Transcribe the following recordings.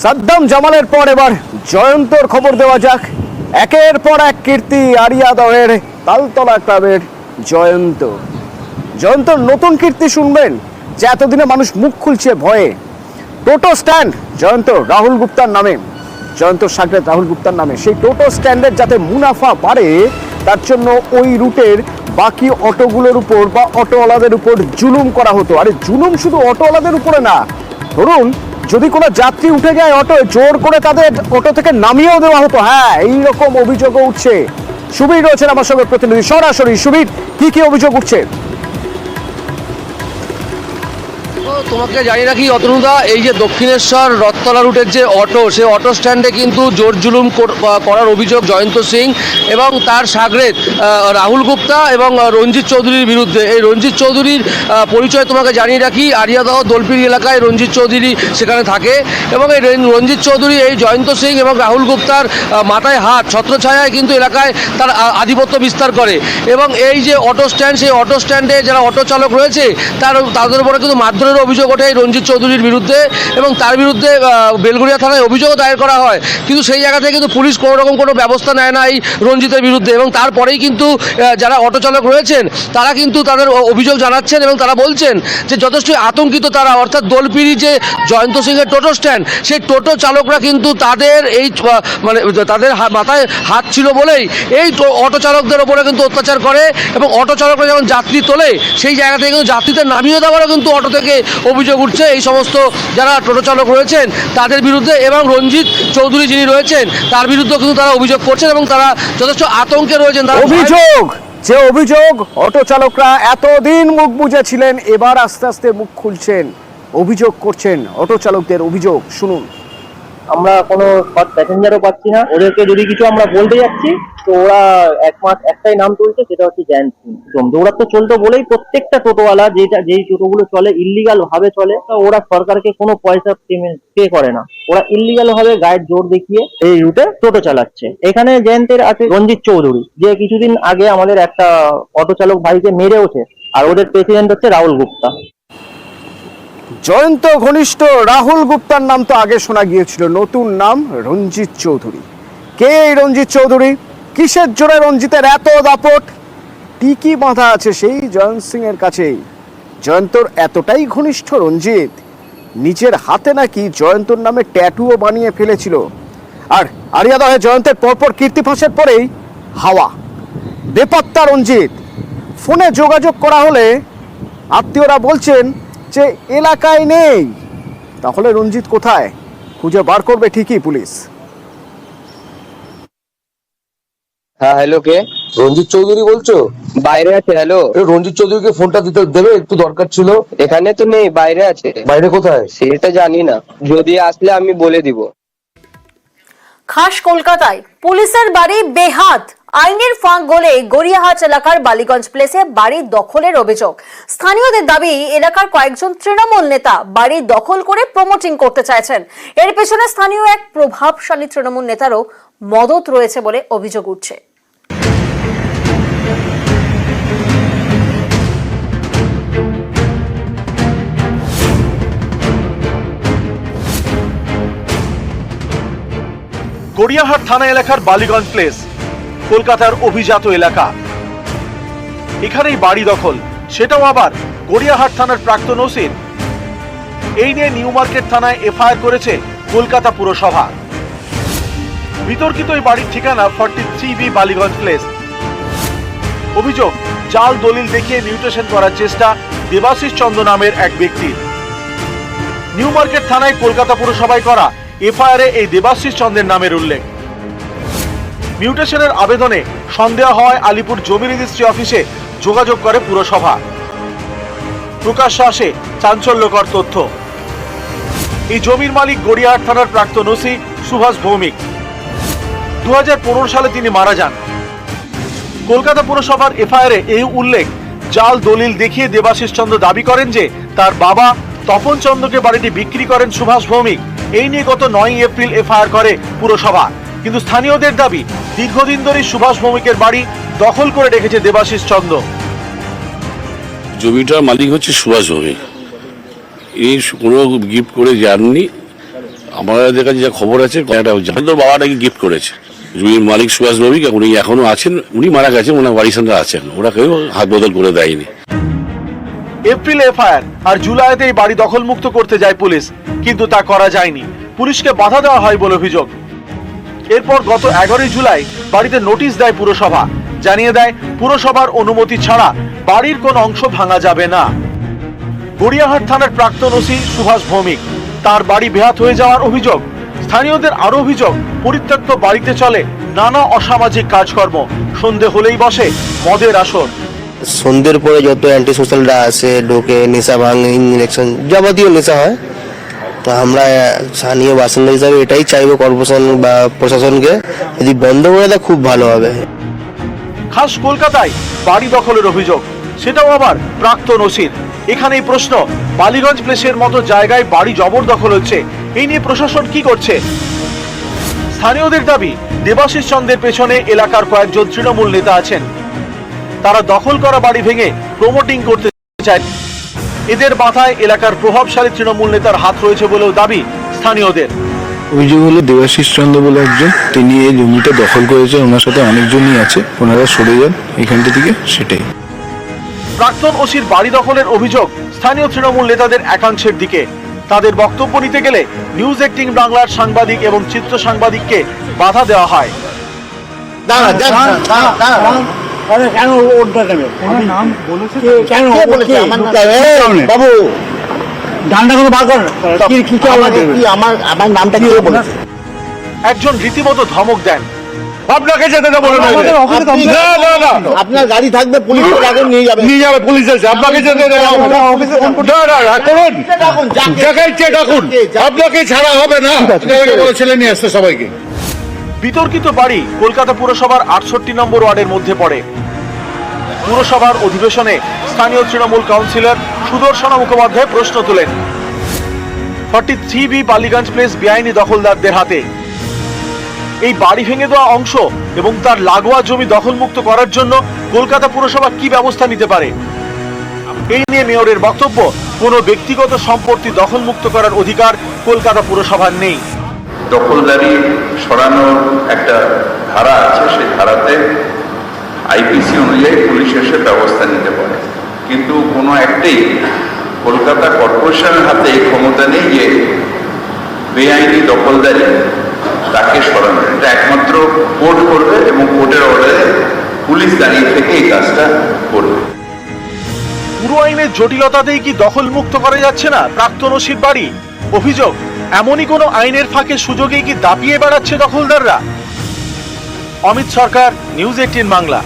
সাদ্দাম জামালের পর এবার জয়ন্তর খবর দেওয়া যাক। একের পর এক কীর্তি আরিয়াদহের তালতলা ক্লাবের জয়ন্তর নতুন কীর্তি শুনবেন যে এতদিনে মানুষ মুখ খুলছে ভয়ে। টোটো স্ট্যান্ড জয়ন্তর রাহুল গুপ্তার নামে, জয়ন্তর সাগরেদ রাহুল গুপ্তার নামে। সেই টোটো স্ট্যান্ডের যাতে মুনাফা বাড়ে তার জন্য ওই রুটের বাকি অটোগুলোর উপর বা অটোওয়ালাদের উপর জুলুম করা হতো। আরে জুলুম শুধু অটোওয়ালাদের উপরে না, ধরুন যদি কোনো যাত্রী উঠে যায় অটোয়, জোর করে তাদের অটো থেকে নামিয়েও দেওয়া হতো। হ্যাঁ, এইরকম অভিযোগও উঠছে। সুবীর রয়েছেন আমার সঙ্গে প্রতিনিধি সরাসরি। সুবীর, কি অভিযোগ উঠছে? তোমাকে জানি রাখি অতনুদা, এই যে দক্ষিণেশ্বর রথতলা রুটের যে অটো, সেই অটো স্ট্যান্ডে কিন্তু জোর জুলুম করার অভিযোগ জয়ন্ত সিং এবং তার সাগরেদ রাহুল গুপ্তা এবং রঞ্জিত চৌধুরীর বিরুদ্ধে। এই রঞ্জিত চৌধুরীর পরিচয় তোমাকে জানিয়ে রাখি, আরিয়াদহ দোলপিড়ি এলাকায় রঞ্জিত চৌধুরী সেখানে থাকে এবং এই রঞ্জিত চৌধুরী এই জয়ন্ত সিং এবং রাহুল গুপ্তার মাথায় হাত, ছত্রছায়ায় কিন্তু এলাকায় তার আধিপত্য বিস্তার করে। এবং এই যে অটো স্ট্যান্ড, সেই অটো স্ট্যান্ডে যারা অটো চালক রয়েছে তাদের উপরে কিন্তু মারধরের অভিযোগ ওঠে রঞ্জিত চৌধুরীর বিরুদ্ধে এবং তার বিরুদ্ধে বেলগুড়িয়া থানায় অভিযোগও দায়ের করা হয়। কিন্তু সেই জায়গা থেকে কিন্তু পুলিশ কোনো রকম কোনো ব্যবস্থা নেয় না এই রঞ্জিতের বিরুদ্ধে। এবং তারপরেই কিন্তু যারা অটো চালক রয়েছেন তারা কিন্তু তাদের অভিযোগ জানাচ্ছেন এবং তারা বলছেন যে যথেষ্ট আতঙ্কিত তারা, অর্থাৎ দোলপিড়ি যে জয়ন্ত সিংয়ের টোটো স্ট্যান্ড, সেই টোটো চালকরা কিন্তু তাদের এই মানে তাদের মাথায় হাত ছিল বলেই এই অটো চালকদের ওপরে কিন্তু অত্যাচার করে এবং অটো চালকরা যখন যাত্রী তোলে সেই জায়গা থেকে কিন্তু যাত্রীদের নামিয়ে দেওয়ারও কিন্তু অটো থেকে অভিযোগ উঠছে এই সমস্ত যারা টোটো চালক রয়েছেন তাদের বিরুদ্ধে। এবং রঞ্জিত চৌধুরী যিনি রয়েছেন তার বিরুদ্ধে কিন্তু তারা অভিযোগ করছেন এবং তারা যথেষ্ট আতঙ্কে রয়েছেন। অভিযোগ অটো চালকরা এতদিন মুখ বুজেছিলেন, এবার আস্তে আস্তে মুখ খুলছেন, অভিযোগ করছেন। অটো চালকদের অভিযোগ শুনুন। আমরা কোনো শর্ট প্যাসেঞ্জারও পাচ্ছি না, ওদেরকে যদি কিছু আমরা বলতে যাচ্ছি তো ওরা একটাই নাম তুলছে, সেটা হচ্ছে জয়ন্ত সিং। দৌড়াতে চলতো বলেই প্রত্যেকটা টোটোওয়ালা যেই টোটোগুলো চলে ইল্লিগাল ভাবে চলে, ওরা সরকারকে কোনো পয়সা পে করে না, ওরা ইল্লিগাল ভাবে গায়ের জোর দেখিয়ে এই রুটে টোটো চালাচ্ছে। এখানে জয়ন্তের আছে রঞ্জিত চৌধুরী, যে কিছুদিন আগে আমাদের একটা অটো চালক ভাইকে মেরেওছে, আর ওদের প্রেসিডেন্ট হচ্ছে রাহুল গুপ্তা। জয়ন্ত ঘনিষ্ঠ রাহুল গুপ্তার নাম তো আগে শোনা গিয়েছিল, নতুন নাম রঞ্জিত চৌধুরী। কে এই রঞ্জিত চৌধুরী? কিসের জোরে রঞ্জিতের এত দাপট? টিকি বাঁধা আছে সেই জয়ন্ত সিং এর কাছেই। জয়ন্তর এতটাই ঘনিষ্ঠ রঞ্জিত, নিজের হাতে নাকি জয়ন্তর নামে ট্যাটুও বানিয়ে ফেলেছিল। আর আরিয়াদহে জয়ন্তের পরপর কীর্তি ফাঁসের পরেই হাওয়া, বেপাত্তা রঞ্জিত। ফোনে যোগাযোগ করা হলে আত্মীয়রা বলছেন যে এলাকায় নেই। তাহলে রঞ্জিত কোথায়? খুঁজে বার করবে ঠিকই পুলিশ। হ্যাঁ, হ্যালো, কে? রঞ্জিত চৌধুরী বলছো? বাইরে আছে। হ্যালো, রঞ্জিত চৌধুরীকে ফোনটা দিতে দেবে, একটু দরকার ছিল। এখানে তো নেই, বাইরে আছে। বাইরে কোথায় সেটা জানি না, যদি আসলে আমি বলে দিব। খাস কলকাতায় পুলিশের বাড়ি বেহাত, আইনের ফাঁক গলে গড়িয়াহাট এলাকার বালিগঞ্জ প্লেসে বাড়ি দখলের অভিযোগ। স্থানীয়দের দাবি, এলাকার কয়েকজন তৃণমূল নেতা বাড়ি দখল করে প্রমোটিং করতে চাইছেন। এর পেছনে স্থানীয় এক প্রভাবশালী তৃণমূল নেতারও মদত রয়েছে বলে অভিযোগ উঠছে। গড়িয়াহাট থানা এলাকার বালিগঞ্জ প্লেস কলকাতার অভিজাত এলাকা। এখানেই বাড়ি দখল, সেটাও আবার গড়িয়াহাট থানার প্রাক্তন ওসির। এই নিয়ে নিউ মার্কেট থানায় এফআইআর করেছে কলকাতা পুরসভা। বিতর্কিত এই বাড়ির ঠিকানা 43B বালিগঞ্জ প্লেস। অভিযোগ, জাল দলিল দেখিয়ে মিউটেশন করার চেষ্টা দেবাশিস চন্দ্র নামের এক ব্যক্তির। নিউ মার্কেট থানায় কলকাতা পুরসভায় করা এফআইআরে এই দেবাশিস চন্দ্রের নামের উল্লেখ। মিউটেশনের আবেদনে সন্দেহ হয় আলিপুর জমি রেজিস্ট্রি অফিসে যোগাযোগ করে পুরসভা। প্রকাশ্যে আসে চাঞ্চল্যকর তথ্য। এই জমির মালিক গড়িয়াহাট থানার প্রাক্তন ওসি সুভাষ ভৌমিক। 2015 সালে তিনি মারা যান। কলকাতা পুরসভার এফআইআরে এই উল্লেখ, জাল দলিল দেখিয়ে দেবাশিস চন্দ্র দাবি করেন যে তার বাবা তপন চন্দ্রকে বাড়িটি বিক্রি করেন সুভাষ ভৌমিক। এই নিয়ে গত 9 এপ্রিল এফআইআর করে পুরসভা। কিন্তু স্থানীয়দের দাবি, দীর্ঘদিন ধরে সুভাষ ভৌমিকের বাড়ি দখল করে রেখেছে দেবাশিস চন্দ্র। জমিটার মালিক হচ্ছে সুভাষ ভৌমিক। ইনি কোনো গিফট করে যাননি, আমাদের কাছে যা খবর আছে একটা জানতো বাবা নাকি গিফট করেছে জমির মালিক সুভাষ ভৌমিক, উনি এখনো আছেন, উনি মারা গেছেন, ওনার বাড়ির সঙ্গে আছেন, ওরা কেউ হাত বদল করে দেয়নি। এপ্রিল এফআইআর আর জুলাইতে এই বাড়ি দখলমুক্ত করতে যায় পুলিশ, কিন্তু তা করা যায়নি। পুলিশকে বাধা দেওয়া হয় বলে অভিযোগ। এরপর গত 11 জুলাই বাড়িতে নোটিশ দেয় পুরসভা, জানিয়ে দেয় পুরসভার অনুমতি ছাড়া বাড়ির কোন অংশ ভাঙা যাবে না। গড়িয়াহাট থানার প্রাক্তন ওসি সুভাষ ভৌমিক, তার বাড়ি বেহাত হয়ে যাওয়ার অভিযোগ। স্থানীয়দের আরো অভিযোগ, পরিত্যক্ত বাড়িতে চলে নানা অসামাজিক কাজকর্ম, সন্ধে হলেই বসে মদের আসর। সন্ধ্যের পরে যত অ্যান্টি সোশ্যালরা আসে, ঢোকে, নেশা ভাঙে, ইঞ্জেকশন যাবতীয় নেশা হয়। তো আমরা স্থানীয় বাসিন্দা হিসাবে এটাই চাইবো কর্পোরেশন বা প্রশাসনকে, যদি বন্ধ করে দেয় খুব ভালো হবে। খাস কলকাতায় বাড়ি দখলের অভিযোগ, সেটাও আবার প্রাক্তন ওসির। এখানেই প্রশ্ন, বালিগঞ্জ প্লেসের মতো জায়গায় বাড়ি জবরদখল হচ্ছে, এই নিয়ে প্রশাসন কি করছে? স্থানীয়দের দাবি, দেবাশিস চন্দ্রের পেছনে এলাকার কয়েকজন তৃণমূল নেতা আছেন। তারা দখল করা বাড়ি ভেঙে প্রমোটিং করতে চায়। এদের মাথায় এলাকার প্রভাবশালী তৃণমূল নেতার হাত রয়েছে বলেও দাবি স্থানীয়দের। অভিযোগ হলো দেবাশিস চন্দ্র বলে একজন, তিনি এই জমিটা দখল করেছেন, ওনার সাথে অনেকজনই আছে, ওনারা সরে যান এখানটা থেকে, সেটাই। প্রাক্তন ওসির বাড়ি দখলের অভিযোগ স্থানীয় তৃণমূল নেতাদের একাংশের দিকে। তাদের বক্তব্য নিতে গেলে নিউজ 18 বাংলার সাংবাদিক এবং চিত্র সাংবাদিককে বাধা দেওয়া হয়। বাবু ডান্ডাগুলো বার কর, আমার নামটা কি বলেছে? একজন রীতিমতো ধমক দেন, আপনাকে যেতে দেবো না, আপনার গাড়ি থাকবে, পুলিশ নিয়ে যাবে, পুলিশ আছে, আপনাকে যেতে দেবো না, ডাকুন, আপনাকে ছাড়া হবে না, ছেলে নিয়ে আসতে সবাইকে। বিতর্কিত বাড়ি কলকাতা পুরসভার 68 নম্বর ওয়ার্ডের মধ্যে পড়ে। পুরসভার অধিবেশনে স্থানীয় তৃণমূল কাউন্সিলর সুদর্শনা মুখোপাধ্যায় প্রশ্ন তোলেন। 43B বালিগঞ্জ প্লেস বেআইনি দখলদারদের হাতে। এই বাড়ি ভেঙে দেওয়া অংশ এবং তার লাগোয়া জমি দখলমুক্ত করার জন্য কলকাতা পুরসভা কি ব্যবস্থা নিতে পারে? এই নিয়ে মেয়রের বক্তব্য, কোনো ব্যক্তিগত সম্পত্তি দখলমুক্ত করার অধিকার কলকাতা পুরসভার নেই। দখলদারি সরানোর একটা ধারা আছে, সেই ধারাতে আইপিসি অনুযায়ী পুলিশ এসে ব্যবস্থা নিতে পারে, কিন্তু কোনো একটাই কলকাতা কর্পোরেশনের হাতে এই ক্ষমতা নেই যে বেআইনি দখলদারি তাকে সরানো। এটা একমাত্র কোর্ট করবে এবং কোর্টের অর্ডারে পুলিশ দাঁড়িয়ে থেকে এই কাজটা করবে। পুরো আইনের জটিলতাতেই কি দখলমুক্ত করা যাচ্ছে না প্রাক্তন ওসির বাড়ি? অভিযোগ, এমনই কোনো আইনের ফাঁকে সুযোগেই কি দাপিয়ে বেড়াচ্ছে দখলদাররা? অমিত সরকার, নিউজ 18 বাংলা।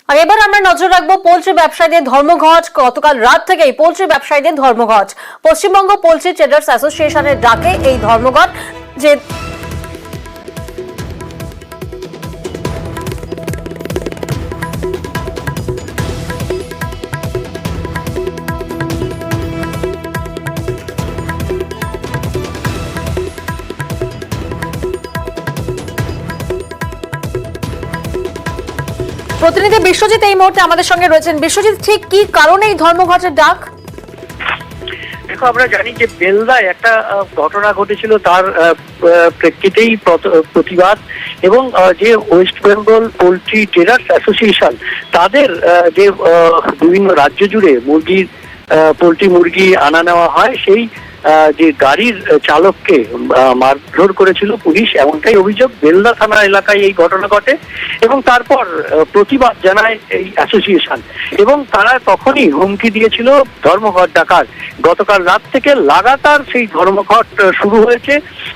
আর এবার আমরা নজর রাখবো পোল্ট্রি ব্যবসায়ীদের ধর্মঘট। গতকাল রাত থেকেই পোল্ট্রি ব্যবসায়ীদের ধর্মঘট। পশ্চিমবঙ্গ পোল্ট্রি ট্রেডার্স অ্যাসোসিয়েশনের ডাকে এই ধর্মঘট, যে প্রতিনিধি বিশ্বজিৎ এই মুহূর্তে আমাদের সঙ্গে রয়েছেন। বিশ্বজিৎ, ঠিক কি কারণে এই ধর্মঘটের ডাক? দেখো, আমরা জানি যে বেলদায় একটা ঘটনা ঘটেছিল, তার প্রেক্ষিতেই প্রতিবাদ এবং যে West Bengal poultry traders association, তাদের যে বিভিন্ন রাজ্য জুড়ে পোল্ট্রি মুরগি আনা নেওয়া হয়, সেই যে গাড়ির চালককে মারধর করেছিল পুলিশ, এমনটাই অভিযোগ। বেলদা থানা এলাকায় এই ঘটনা ঘটে এবং তারপর প্রতিবাদ জানায় এই অ্যাসোসিয়েশন এবং তারা তখনই হুমকি দিয়েছিল ধর্মঘট ডাকার। গতকাল রাত থেকে লাগাতার সেই ধর্মঘট শুরু হয়েছে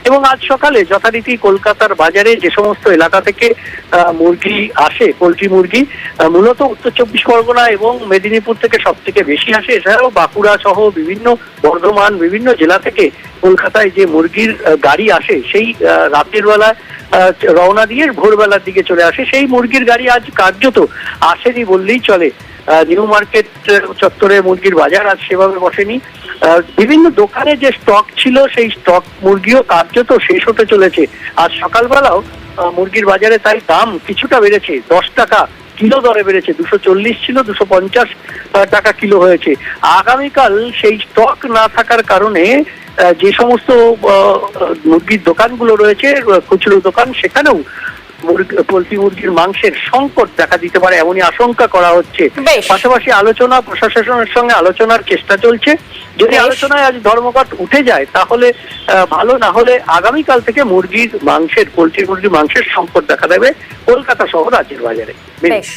এবং আজ সকালে যথারীতি কলকাতার বাজারে যে সমস্ত এলাকা থেকে মুরগি আসে, পোল্ট্রি মুরগি মূলত উত্তর 24 পরগনা এবং মেদিনীপুর থেকে সব থেকে বেশি আসে, এছাড়াও বাঁকুড়া সহ বিভিন্ন, বর্ধমান, বিভিন্ন জেলা থেকে কলকাতায় যে মুরগির গাড়ি আসে, সেই রাতের বেলায় রওনা দিয়ে ভোরবেলার দিকে চলে আসে। সেই মুরগির গাড়ি আজ কার্যত আসেনি বললেই চলে। নিউ মার্কেট চত্বরে মুরগির বাজার আজ সেভাবে বসেনি। বিভিন্ন দোকানে যে স্টক ছিল, সেই স্টক মুরগিও কার্যত শেষ হতে চলেছে। আজ সকালবেলাও মুরগির বাজারে তাই দাম কিছুটা বেড়েছে, 10 টাকা কিলো দরে বেড়েছে। 240 ছিল, 250 টাকা কিলো হয়েছে। আগামীকাল সেই স্টক না থাকার কারণে যে সমস্ত মুরগির দোকানগুলো রয়েছে, খুচরো দোকান, সেখানেও পোলট্রি মুরগির মাংসের সংকট দেখা দিতে পারে এমনই আশঙ্কা করা হচ্ছে। বেশ। পাশাপাশি আলোচনা, প্রশাসনের সঙ্গে আলোচনার চেষ্টা চলছে। যদি বেশ। আলোচনায় আজ ধর্মঘট উঠে যায় তাহলে ভালো, না হলে আগামীকাল থেকে পোলট্রি মুরগির মাংসের সংকট দেখা দেবে কলকাতা সহ রাজ্যের বাজারে। বেশ।